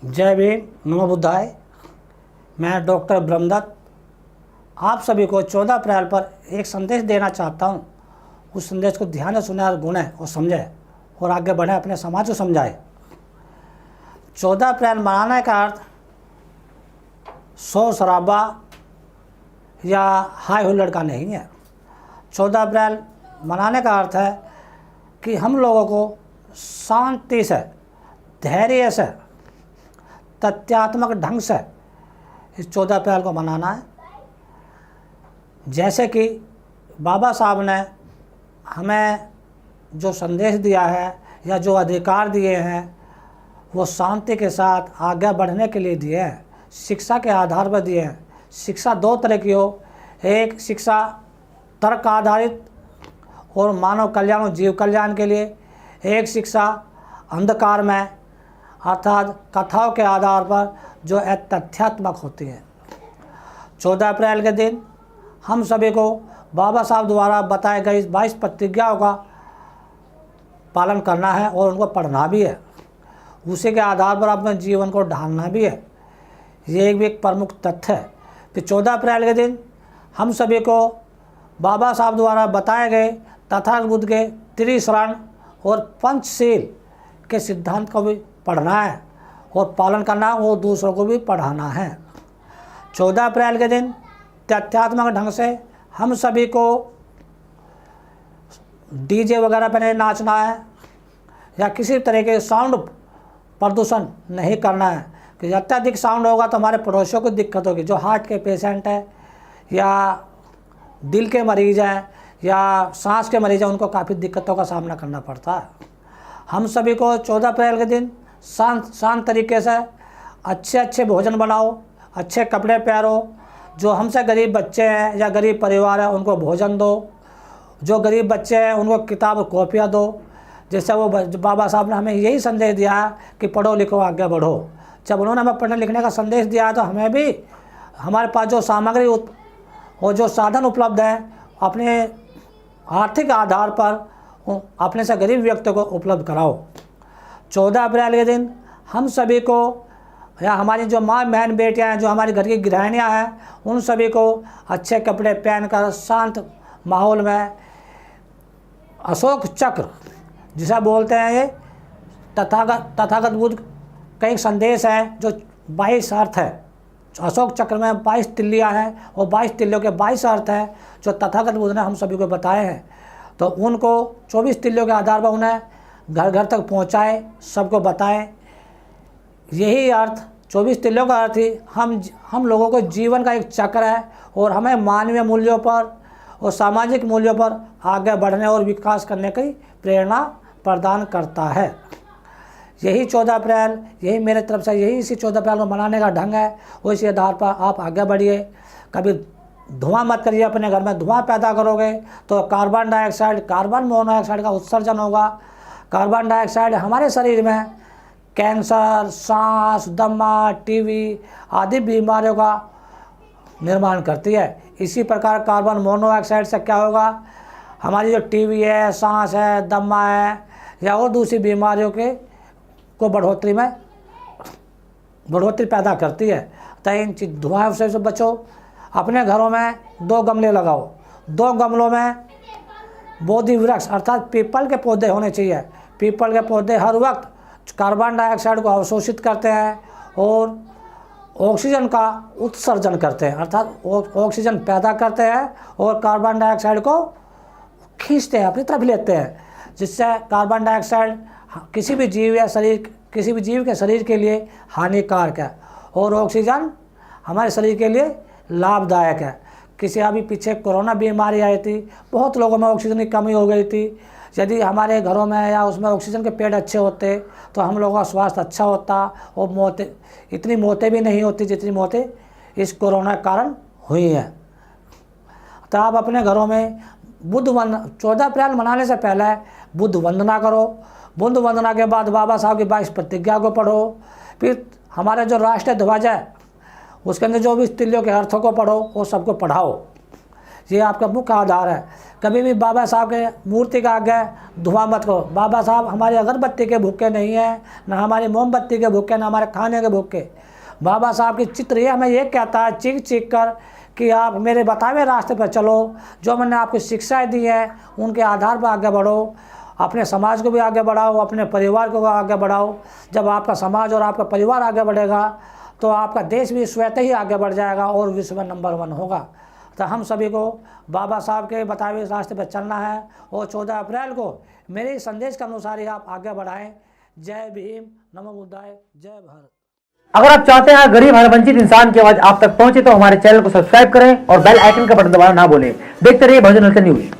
जय भीम, नमो बुद्धाय। मैं डॉक्टर ब्रह्मदत्त आप सभी को 14 अप्रैल पर एक संदेश देना चाहता हूँ। उस संदेश को ध्यान से सुने और गुने और समझे और आगे बढ़े, अपने समाज को समझाए। 14 अप्रैल मनाने का अर्थ शोर शराबा या हाय हुल्लड़ का नहीं है। 14 अप्रैल मनाने का अर्थ है कि हम लोगों को शांति से, धैर्य से, तथ्यात्मक ढंग से इस 14 अप्रैल को मनाना है। जैसे कि बाबा साहब ने हमें जो संदेश दिया है या जो अधिकार दिए हैं वो शांति के साथ आगे बढ़ने के लिए दिए हैं, शिक्षा के आधार पर दिए हैं। शिक्षा दो तरह की हो, एक शिक्षा तर्क आधारित और मानव कल्याण और जीव कल्याण के लिए, एक शिक्षा अंधकार में अर्थात कथाओं के आधार पर जो तथ्यात्मक होती है। 14 अप्रैल के दिन हम सभी को बाबा साहब द्वारा बताए गए 22 प्रतिज्ञाओं का पालन करना है और उनको पढ़ना भी है। उसी के आधार पर अपने जीवन को ढालना भी है। ये भी एक प्रमुख तथ्य है कि 14 अप्रैल के दिन हम सभी को बाबा साहब द्वारा बताए गए तथागत बुद्ध के त्रिशरण और पंचशील के सिद्धांत को भी पढ़ना है और पालन करना है और दूसरों को भी पढ़ाना है। 14 अप्रैल के दिन तथ्यात्मक ढंग से हम सभी को डीजे वगैरह पर नहीं नाचना है या किसी तरह के साउंड प्रदूषण नहीं करना है कि अत्यधिक साउंड होगा तो हमारे पड़ोसियों को दिक्कत होगी। जो हार्ट के पेशेंट है या दिल के मरीज़ हैं या सांस के मरीज़ हैं, उनको काफ़ी दिक्कतों का सामना करना पड़ता है। हम सभी को 14 अप्रैल के दिन शांत तरीके से अच्छे भोजन बनाओ, अच्छे कपड़े पहनो। जो हमसे गरीब बच्चे हैं या गरीब परिवार है उनको भोजन दो। जो गरीब बच्चे हैं उनको किताब कॉपियाँ दो। जैसे वो बाबा साहब ने हमें यही संदेश दिया है कि पढ़ो लिखो आगे बढ़ो। जब उन्होंने हमें पढ़ने लिखने का संदेश दिया है तो हमें भी हमारे पास जो सामग्री और जो साधन उपलब्ध है अपने आर्थिक आधार पर अपने से गरीब व्यक्ति को उपलब्ध कराओ। 14 अप्रैल के दिन हम सभी को या हमारी जो माँ बहन बेटियाँ हैं, जो हमारी घर की गृहिणियाँ हैं, उन सभी को अच्छे कपड़े पहनकर शांत माहौल में अशोक चक्र जिसे बोलते हैं, ये तथागत बुद्ध का एक संदेश है जो 22 अर्थ है। अशोक चक्र में 22 तिल्लियाँ हैं और 22 तिल्लियों के 22 अर्थ हैं जो तथागत बुद्ध ने हम सभी को बताए हैं। तो उनको 24 तिल्लियों के आधार पर उन्हें घर घर तक पहुँचाए, सबको बताएं। यही अर्थ 24 तिल्लियों का अर्थ ही हम लोगों को जीवन का एक चक्र है और हमें मानवीय मूल्यों पर और सामाजिक मूल्यों पर आगे बढ़ने और विकास करने की प्रेरणा प्रदान करता है। यही 14 अप्रैल, यही मेरे तरफ से यही इसी 14 अप्रैल को मनाने का ढंग है। और इसी आधार पर आप आगे बढ़िए। कभी धुआं मत करिए, अपने घर में धुआं पैदा करोगे तो कार्बन डाइऑक्साइड, कार्बन मोनोऑक्साइड का उत्सर्जन होगा। कार्बन डाइऑक्साइड हमारे शरीर में कैंसर, सांस, दमा, टीबी आदि बीमारियों का निर्माण करती है। इसी प्रकार कार्बन मोनोऑक्साइड से क्या होगा, हमारी जो टीबी है, सांस है, दमा है या और दूसरी बीमारियों को बढ़ोतरी पैदा करती है। तो इन धुआं से बचो। अपने घरों में 2 गमले लगाओ। 2 गमलों में बोधि वृक्ष अर्थात पीपल के पौधे होने चाहिए। पीपल के पौधे हर वक्त कार्बन डाइऑक्साइड को अवशोषित करते हैं और ऑक्सीजन का उत्सर्जन करते हैं, अर्थात ऑक्सीजन पैदा करते हैं और कार्बन डाइऑक्साइड को खींचते हैं, अपनी तरफ लेते हैं, जिससे कार्बन डाइऑक्साइड किसी भी जीव के शरीर के लिए हानिकारक है और ऑक्सीजन हमारे शरीर के लिए लाभदायक है। किसी अभी पीछे कोरोना बीमारी आई थी, बहुत लोगों में ऑक्सीजन की कमी हो गई थी। यदि हमारे घरों में या उसमें ऑक्सीजन के पेड़ अच्छे होते तो हम लोगों का स्वास्थ्य अच्छा होता और इतनी मौतें भी नहीं होती जितनी मौतें इस कोरोना के कारण हुई हैं। तो आप अपने घरों में 14 अप्रैल मनाने से पहले बुद्ध वंदना करो। बुद्ध वंदना के बाद बाबा साहब की 22 प्रतिज्ञा को पढ़ो। फिर हमारे जो राष्ट्रीय ध्वज है उसके अंदर 24 तिल्लियों के अर्थों को पढ़ो और सबको पढ़ाओ। ये आपका मुख्य आधार है। कभी भी बाबा साहब के मूर्ति का आगे धुआं मत करो। बाबा साहब हमारे अगरबत्ती के भूखे नहीं हैं, ना हमारी मोमबत्ती के भूखे, ना हमारे खाने के भूखे। बाबा साहब की चित्र ये हमें ये कहता है चीख चीख कर कि आप मेरे बताए रास्ते पर चलो, जो मैंने आपको शिक्षाएं दी हैं उनके आधार पर आगे बढ़ो, अपने समाज को भी आगे बढ़ाओ, अपने परिवार को आगे बढ़ाओ। जब आपका समाज और आपका परिवार आगे बढ़ेगा तो आपका देश भी स्वतः ही आगे बढ़ जाएगा और विश्व में नंबर 1 होगा। तो हम सभी को बाबा साहब के बताए हुए रास्ते पर चलना है और 14 अप्रैल को मेरे संदेश के अनुसार ही आप आगे बढ़ाएं। जय भीम, नमो बुद्धाय, जय भारत। अगर आप चाहते हैं गरीब हर वंचित इंसान की आवाज आप तक पहुंचे तो हमारे चैनल को सब्सक्राइब करें और बेल आइकन का बटन दबाना ना भूलें। देखते रहिए बहुजन न्यूज।